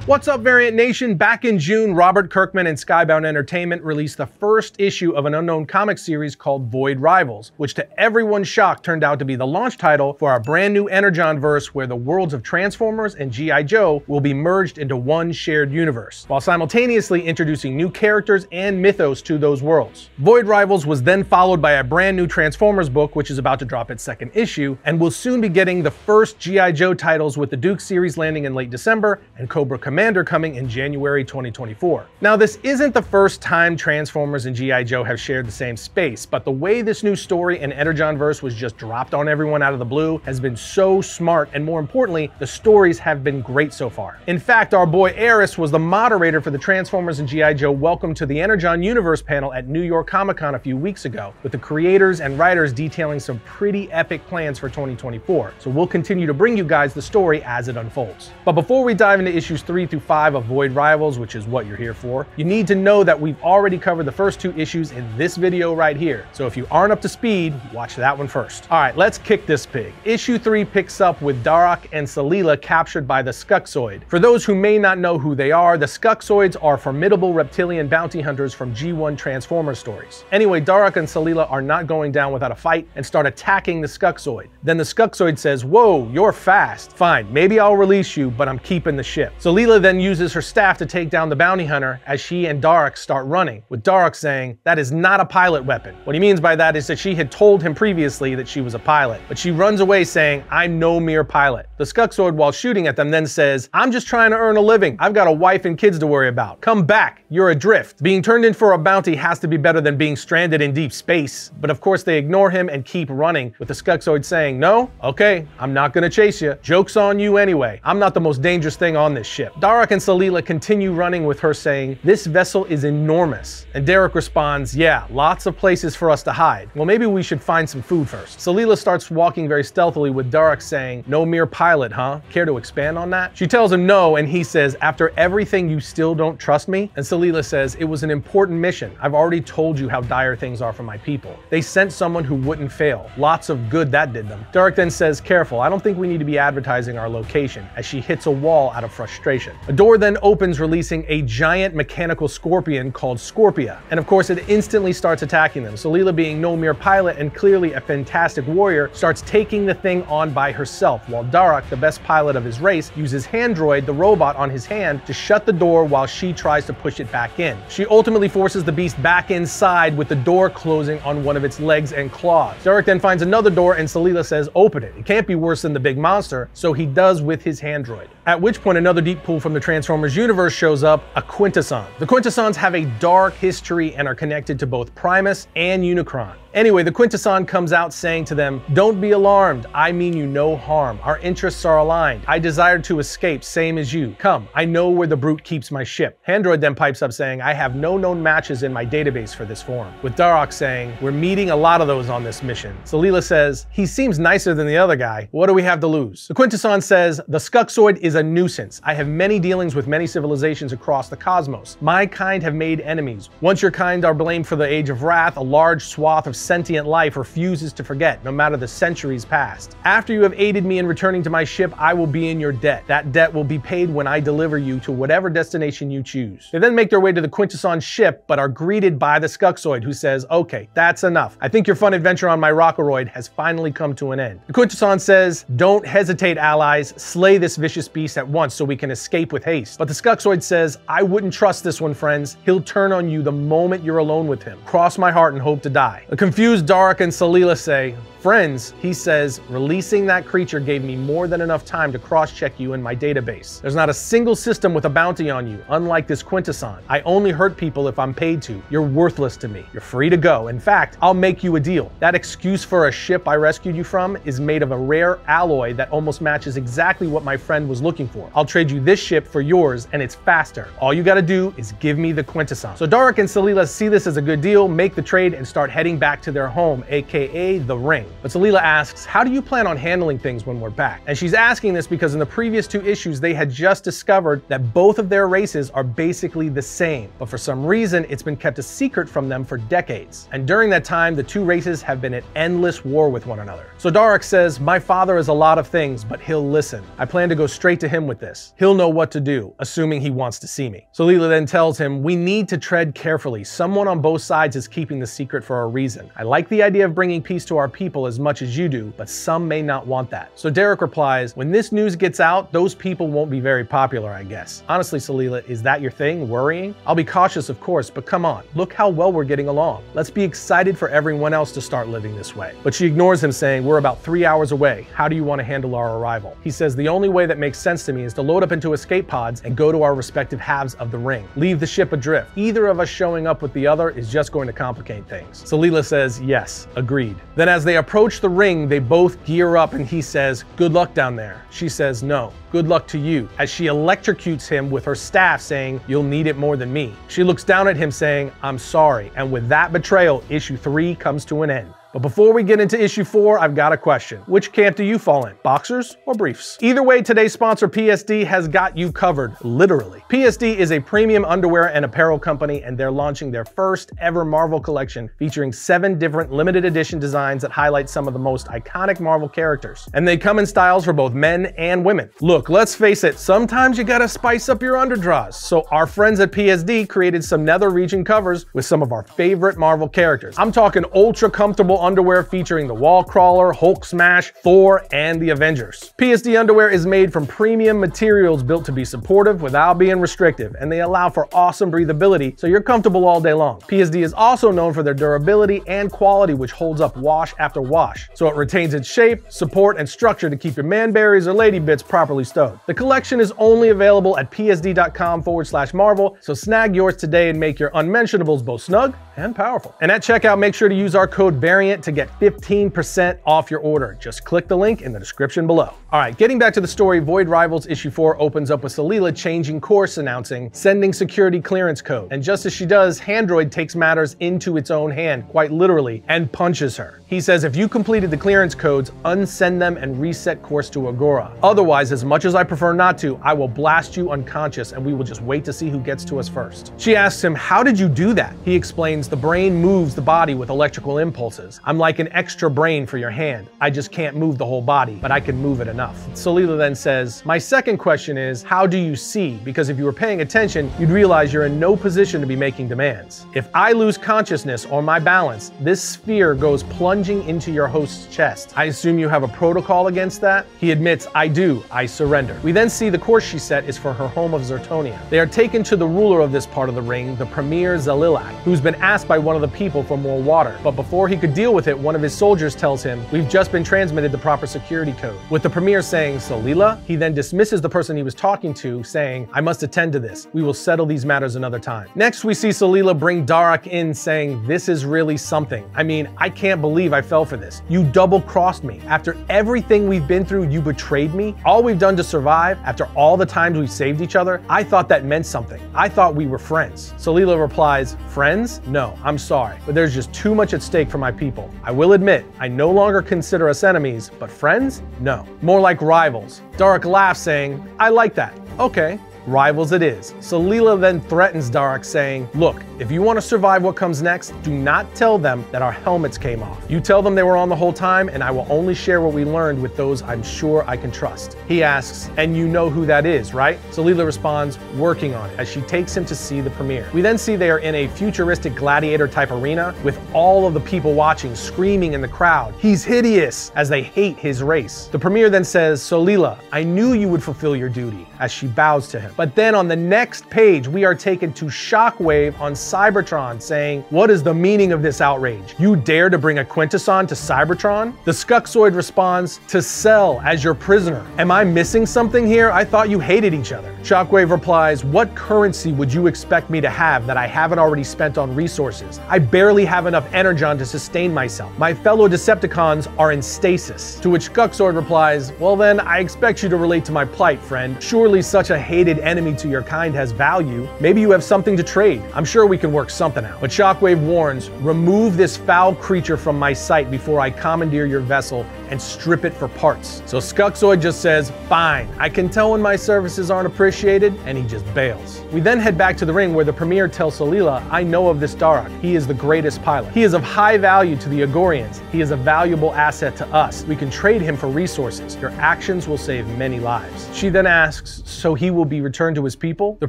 What's up, Variant Nation? Back in June, Robert Kirkman and Skybound Entertainment released the first issue of an unknown comic series called Void Rivals, which to everyone's shock turned out to be the launch title for our brand new Energon verse, where the worlds of Transformers and G.I. Joe will be merged into one shared universe, while simultaneously introducing new characters and mythos to those worlds. Void Rivals was then followed by a brand new Transformers book, which is about to drop its second issue, and we'll soon be getting the first G.I. Joe titles, with the Duke series landing in late December and Cobra Commander coming in January 2024. Now, this isn't the first time Transformers and G.I. Joe have shared the same space, but the way this new story in Energon verse was just dropped on everyone out of the blue has been so smart, and more importantly, the stories have been great so far. In fact, our boy Eris was the moderator for the Transformers and G.I. Joe Welcome to the Energon Universe panel at New York Comic Con a few weeks ago, with the creators and writers detailing some pretty epic plans for 2024. So we'll continue to bring you guys the story as it unfolds. But before we dive into issues 3 through 5 of Void Rivals, which is what you're here for, you need to know that we've already covered the first 2 issues in this video right here. So if you aren't up to speed, watch that one first. All right, let's kick this pig. Issue 3 picks up with Darok and Salila captured by the Skuxoid. For those who may not know who they are, the Skuxoids are formidable reptilian bounty hunters from G1 Transformers stories. Anyway, Darok and Salila are not going down without a fight and start attacking the Skuxoid. Then the Skuxoid says, "Whoa, you're fast. Fine, maybe I'll release you, but I'm keeping the ship." Salila then uses her staff to take down the bounty hunter as she and Darok start running, with Darok saying that is not a pilot weapon. What he means by that is that she had told him previously that she was a pilot, but she runs away saying, "I'm no mere pilot." The Skuxoid, while shooting at them, then says, "I'm just trying to earn a living. I've got a wife and kids to worry about. Come back, you're adrift. Being turned in for a bounty has to be better than being stranded in deep space." But of course they ignore him and keep running, with the Skuxoid saying, "No? Okay, I'm not gonna chase you. Joke's on you anyway. I'm not the most dangerous thing on this ship." Darok and Salila continue running, with her saying, "This vessel is enormous." And Derek responds, "Yeah, lots of places for us to hide. Well, maybe we should find some food first." Salila starts walking very stealthily, with Darok saying, "No mere pilot, huh? Care to expand on that?" She tells him no, and he says, "After everything, you still don't trust me?" And Salila says, "It was an important mission. I've already told you how dire things are for my people. They sent someone who wouldn't fail. Lots of good that did them." Darok then says, "Careful, I don't think we need to be advertising our location," as she hits a wall out of frustration. A door then opens, releasing a giant mechanical scorpion called Scorpia. And of course, it instantly starts attacking them. Salila, being no mere pilot and clearly a fantastic warrior, starts taking the thing on by herself, while Darok, the best pilot of his race, uses Handroid, the robot on his hand, to shut the door while she tries to push it back in. She ultimately forces the beast back inside, with the door closing on one of its legs and claws. Darok then finds another door, and Salila says, "Open it. It can't be worse than the big monster," so he does with his Handroid. At which point another deep pull from the Transformers universe shows up, a Quintesson. The Quintessons have a dark history and are connected to both Primus and Unicron. Anyway, the Quintesson comes out saying to them, "Don't be alarmed. I mean you no harm. Our interests are aligned. I desire to escape, same as you. Come, I know where the brute keeps my ship." Handroid then pipes up saying, "I have no known matches in my database for this form," with Darok saying, "We're meeting a lot of those on this mission." Salila says, "He seems nicer than the other guy. What do we have to lose?" The Quintesson says, "The Skuxoid is a nuisance. I have many dealings with many civilizations across the cosmos. My kind have made enemies. Once your kind are blamed for the Age of Wrath, a large swath of sentient life refuses to forget, no matter the centuries past. After you have aided me in returning to my ship, I will be in your debt. That debt will be paid when I deliver you to whatever destination you choose." They then make their way to the Quintesson ship, but are greeted by the Skuxoid, who says, "Okay, that's enough. I think your fun adventure on my Rockoroid has finally come to an end." The Quintesson says, "Don't hesitate, allies. Slay this vicious beast at once so we can escape with haste." But the Skuxoid says, "I wouldn't trust this one, friends. He'll turn on you the moment you're alone with him. Cross my heart and hope to die." The confused Darok and Salila say, "Friends," he says, "releasing that creature gave me more than enough time to cross-check you in my database. There's not a single system with a bounty on you, unlike this Quintesson. I only hurt people if I'm paid to. You're worthless to me. You're free to go. In fact, I'll make you a deal. That excuse for a ship I rescued you from is made of a rare alloy that almost matches exactly what my friend was looking for. I'll trade you this ship for yours, and it's faster. All you gotta do is give me the Quintesson." So Darok and Salila see this as a good deal, make the trade, and start heading back to their home, aka the Ring. But Salila asks, how do you plan on handling things when we're back? And she's asking this because in the previous 2 issues, they had just discovered that both of their races are basically the same, but for some reason, it's been kept a secret from them for decades. And during that time, the 2 races have been at endless war with one another. So Daruk says, my father is a lot of things, but he'll listen. I plan to go straight to him with this. He'll know what to do, assuming he wants to see me. Salila then tells him, we need to tread carefully. Someone on both sides is keeping the secret for a reason. I like the idea of bringing peace to our people as much as you do, but some may not want that. So Derek replies, when this news gets out, those people won't be very popular, I guess. Honestly, Salila, is that your thing, worrying? I'll be cautious, of course, but come on, look how well we're getting along. Let's be excited for everyone else to start living this way. But she ignores him, saying, we're about 3 hours away. How do you want to handle our arrival? He says, the only way that makes sense to me is to load up into escape pods and go to our respective halves of the ring. Leave the ship adrift. Either of us showing up with the other is just going to complicate things. Salila says, yes, agreed. Then as they approach the ring, they both gear up and he says, good luck down there. She says, no, good luck to you, as she electrocutes him with her staff, saying, you'll need it more than me. She looks down at him saying, I'm sorry. And with that betrayal, issue 3 comes to an end. But before we get into issue 4, I've got a question. Which camp do you fall in? Boxers or briefs? Either way, today's sponsor PSD has got you covered, literally. PSD is a premium underwear and apparel company, and they're launching their first ever Marvel collection featuring 7 different limited edition designs that highlight some of the most iconic Marvel characters. And they come in styles for both men and women. Look, let's face it, sometimes you gotta spice up your underdraws. So our friends at PSD created some nether region covers with some of our favorite Marvel characters. I'm talking ultra comfortable underwear featuring the Wall Crawler, Hulk Smash, Thor, and the Avengers. PSD underwear is made from premium materials built to be supportive without being restrictive, and they allow for awesome breathability so you're comfortable all day long. PSD is also known for their durability and quality, which holds up wash after wash, so it retains its shape, support, and structure to keep your man-berries or lady bits properly stowed. The collection is only available at psd.com/Marvel, so snag yours today and make your unmentionables both snug and powerful. And at checkout, make sure to use our code VARIANT to get 15% off your order. Just click the link in the description below. All right, getting back to the story, Void Rivals issue 4 opens up with Salila changing course, announcing, sending security clearance code. And just as she does, Handroid takes matters into its own hand, quite literally, and punches her. He says, if you completed the clearance codes, unsend them and reset course to Agora. Otherwise, as much as I prefer not to, I will blast you unconscious and we will just wait to see who gets to us first. She asks him, how did you do that? He explains, the brain moves the body with electrical impulses. I'm like an extra brain for your hand. I just can't move the whole body, but I can move it enough. Salila then says, my second question is, how do you see? Because if you were paying attention, you'd realize you're in no position to be making demands. If I lose consciousness or my balance, this sphere goes plunging into your host's chest. I assume you have a protocol against that? He admits, I do. I surrender. We then see the course she set is for her home of Zertonia. They are taken to the ruler of this part of the ring, the Premier Zalilak, who's been asked by one of the people for more water. But before he could deal with it, one of his soldiers tells him, we've just been transmitted the proper security code. With the Premier saying, Salila, he then dismisses the person he was talking to, saying, I must attend to this. We will settle these matters another time. Next, we see Salila bring Daruk in, saying, this is really something. I mean, I can't believe I fell for this. You double-crossed me. After everything we've been through, you betrayed me. All we've done to survive, after all the times we've saved each other, I thought that meant something. I thought we were friends. Salila replies, friends? No, I'm sorry, but there's just too much at stake for my people. I will admit, I no longer consider us enemies, but friends? No. More like rivals. Daruk laughs, saying, I like that. Okay. Rivals it is. Salila then threatens Daruk, saying, look, if you want to survive what comes next, do not tell them that our helmets came off. You tell them they were on the whole time, and I will only share what we learned with those I'm sure I can trust. He asks, and you know who that is, right? Salila responds, working on it, as she takes him to see the premiere. We then see they are in a futuristic gladiator type arena with all of the people watching screaming in the crowd, he's hideous, as they hate his race. The premier then says, Salila, I knew you would fulfill your duty, as she bows to him. But then on the next page, we are taken to Shockwave on Cybertron, saying, what is the meaning of this outrage? You dare to bring a Quintesson to Cybertron? The Skuxoid responds, to sell as your prisoner. Am I missing something here? I thought you hated each other. Shockwave replies, what currency would you expect me to have that I haven't already spent on resources? I barely have enough Energon to sustain myself. My fellow Decepticons are in stasis. To which Skuxoid replies, well then, I expect you to relate to my plight, friend. Surely such a hated enemy to your kind has value. Maybe you have something to trade. I'm sure we can work something out. But Shockwave warns, remove this foul creature from my sight before I commandeer your vessel and strip it for parts. So Skuxoid just says, fine, I can tell when my services aren't appreciated, and he just bails. We then head back to the ring where the Premier tells Salila, I know of this Darok. He is the greatest pilot. He is of high value to the Agorians. He is a valuable asset to us. We can trade him for resources. Your actions will save many lives. She then asks, so he will be returned to his people? The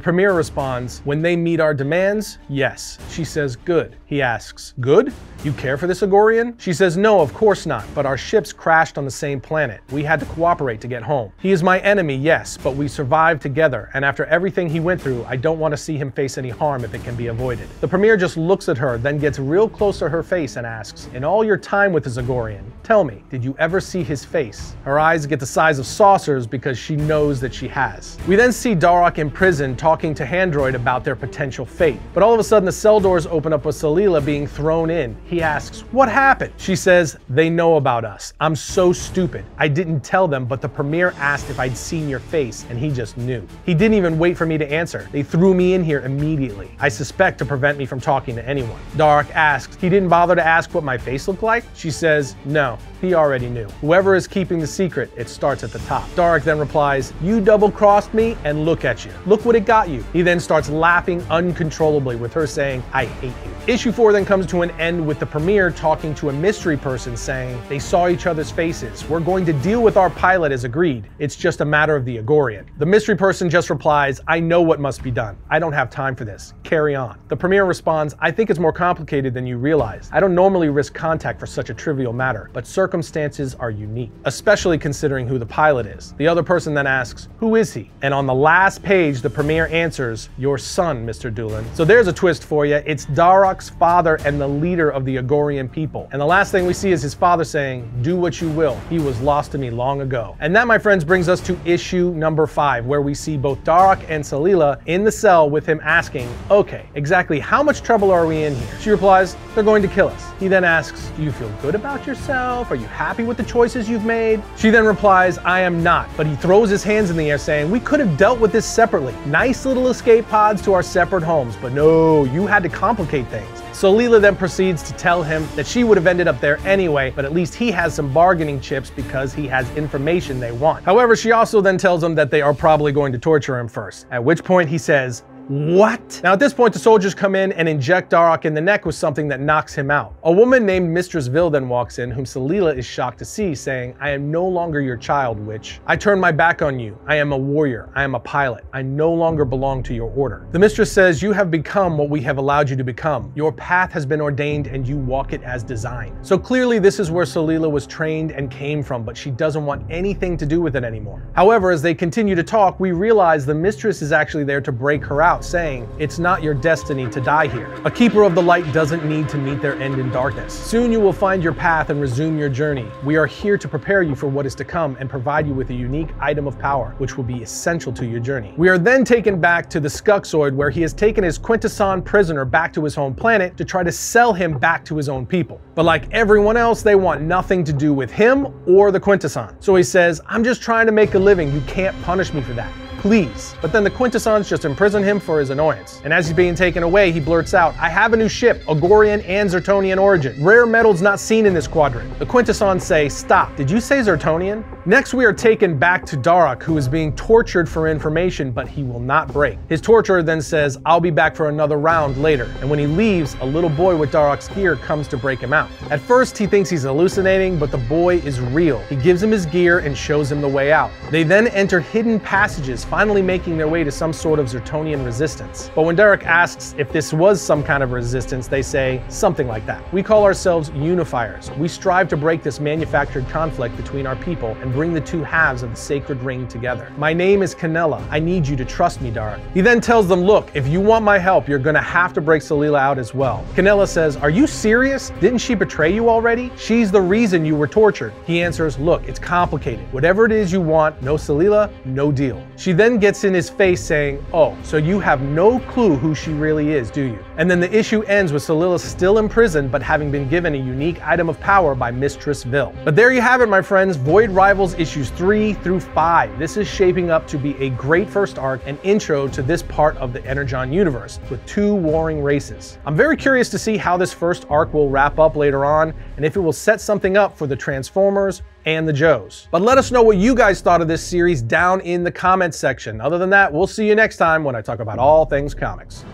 Premier responds, when they meet our demands, yes. She says, good. He asks, good? You care for this Agorian? She says, no, of course not, but our ships crashed on the same planet. We had to cooperate to get home. He is my enemy, yes, but we survived together, and after everything he went through, I don't want to see him face any harm if it can be avoided. The Premier just looks at her, then gets real close to her face and asks, in all your time with this Agorian, tell me, did you ever see his face? Her eyes get the size of saucers because she knows that she has. We then see Darok in prison talking to Handroid about their potential fate, but all of a sudden the cell doors open up with Salila being thrown in. He asks, what happened? She says, they know about us. I'm so stupid. I didn't tell them, but the Premier asked if I'd seen your face, and he just knew. He didn't even wait for me to answer. They threw me in here immediately. I suspect to prevent me from talking to anyone. Darok asks, he didn't bother to ask what my face looked like? She says, no, he already knew. Whoever is keeping the secret, it starts at the top. Darok then replies, you double-crossed me, and look at you. Look what it got you. He then starts laughing uncontrollably with her saying, I hate you. Issue 4 then comes to an end with the Premier talking to a mystery person saying, they saw each other's faces. We're going to deal with our pilot as agreed. It's just a matter of the Agorian. The mystery person just replies, I know what must be done. I don't have time for this. Carry on. The Premier responds, I think it's more complicated than you realize. I don't normally risk contact for such a trivial matter, but circumstances are unique, especially considering who the pilot is. The other person then asks, who is he? And on the last page, the Premier answers, your son, Mr. Doolin. So there's a twist for you. It's Darok's father and the leader of the Agorian people. And the last thing we see is his father saying, do what you will. He was lost to me long ago. And that, my friends, brings us to issue number 5, where we see both Darok and Salila in the cell with him asking, okay, exactly how much trouble are we in here? She replies, they're going to kill us. He then asks, do you feel good about yourself? Are you happy with the choices you've made? She then replies, I am not. But he throws his hands in the air saying, we could have dealt with this separately. Nice little escape pods to our separate homes. But no, you had to complicate things. Salila then proceeds to tell him that she would have ended up there anyway, but at least he has some bargaining chips because he has information they want. However, she also then tells him that they are probably going to torture him first, at which point he says, what? Now at this point the soldiers come in and inject Darok in the neck with something that knocks him out. A woman named Mistress Vil then walks in, whom Salila is shocked to see, saying, I am no longer your child, witch. I turn my back on you. I am a warrior. I am a pilot. I no longer belong to your order. The mistress says, you have become what we have allowed you to become. Your path has been ordained and you walk it as designed. So clearly this is where Salila was trained and came from, but she doesn't want anything to do with it anymore. However, as they continue to talk, we realize the mistress is actually there to break her out, saying, it's not your destiny to die here. A keeper of the light doesn't need to meet their end in darkness. Soon you will find your path and resume your journey. We are here to prepare you for what is to come and provide you with a unique item of power, which will be essential to your journey. We are then taken back to the Skuxoid, where he has taken his Quintesson prisoner back to his home planet to try to sell him back to his own people. But like everyone else, they want nothing to do with him or the Quintesson. So he says, I'm just trying to make a living. You can't punish me for that. Please. But then the Quintessons just imprison him for his annoyance. And as he's being taken away, he blurts out, I have a new ship, Agorian and Zertonian origin. Rare metals not seen in this quadrant. The Quintessons say, stop, did you say Zertonian? Next we are taken back to Darok, who is being tortured for information, but he will not break. His torturer then says, I'll be back for another round later. And when he leaves, a little boy with Darok's gear comes to break him out. At first he thinks he's hallucinating, but the boy is real. He gives him his gear and shows him the way out. They then enter hidden passages, finally making their way to some sort of Zertonian resistance. But when Darok asks if this was some kind of resistance, they say something like that. We call ourselves unifiers. We strive to break this manufactured conflict between our people and bring the two halves of the sacred ring together. My name is Canella. I need you to trust me, Darok. He then tells them, look, if you want my help, you're gonna have to break Salila out as well. Canella says, are you serious? Didn't she betray you already? She's the reason you were tortured. He answers, look, it's complicated. Whatever it is you want, no Salila, no deal. She then gets in his face saying, oh, so you have no clue who she really is, do you? And then the issue ends with Salila still in prison, but having been given a unique item of power by Mistress Vil. But there you have it, my friends. Void Rivals Rivals issues 3 through 5. This is shaping up to be a great first arc and intro to this part of the Energon universe, with 2 warring races. I'm very curious to see how this first arc will wrap up later on, and if it will set something up for the Transformers and the Joes. But let us know what you guys thought of this series down in the comments section. Other than that, we'll see you next time when I talk about all things comics.